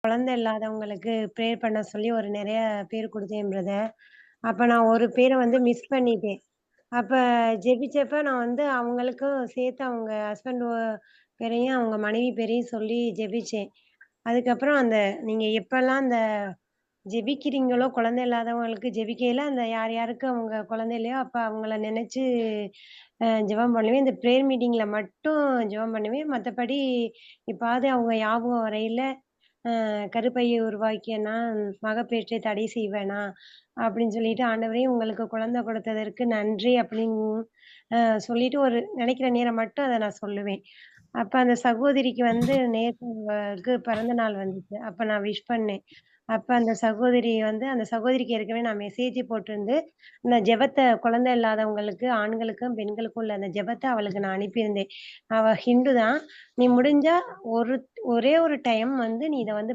குழந்தை இல்லாதவங்களுக்கு ப்ரேயர் பண்ண சொல்லி ஒரு நெறைய பேர் குடுத்தேன் பிரதர். அப்ப நான் ஒரு பேர வந்து மிஸ் பண்ணிட்டேன். அப்ப ஜெபிச்சப்ப நான் வந்து அவங்களுக்கும் சேர்த்து அவங்க ஹஸ்பண்ட் பேரையும், அவங்க மனைவி பேரையும் சொல்லி ஜெபிச்சேன். அதுக்கப்புறம் அந்த நீங்க எப்பலாம் அந்த ஜெபிக்கிறீங்களோ, குழந்தை இல்லாதவங்களுக்கு ஜெபிக்கையில, அந்த யார் யாருக்கு அவங்க குழந்தை இல்லையோ, அப்ப அவங்கள நெனச்சு ஜெபம் பண்ணுவேன். இந்த பிரேயர் மீட்டிங்ல மட்டும் ஜெபம் பண்ணுவேன். மத்தபடி எப்பாவது அவங்க ஞாபகம் வரையில, கருப்பைய உருவாக்கியனா, மகப்பேற்றை தடை செய்வேனா, அப்படின்னு சொல்லிட்டு, ஆண்டவரே உங்களுக்கு குழந்தை குடுத்ததற்கு நன்றி அப்படின்னு சொல்லிட்டு ஒரு நெனைக்கிற நேரம் மட்டும் அத நான் சொல்லுவேன். அப்ப அந்த சகோதரிக்கு வந்து நேத்து அவங்களுக்கு பிறந்த நாள் வந்துச்சு. அப்ப நான் விஷ் பண்ணேன். அப்ப அந்த சகோதரி வந்து அந்த சகோதரிக்கு ஏற்கனவே நான் மெசேஜ் போட்டிருந்து, அந்த ஜெபத்த குழந்தை இல்லாதவங்களுக்கு, ஆண்களுக்கும், பெண்களுக்கும் உள்ள அந்த ஜெபத்த அவளுக்கு நான் அனுப்பியிருந்தேன். அவ ஹிந்து தான். "நீ முடிஞ்சா ஒரு ஒரே ஒரு டைம் வந்து நீ இத வந்து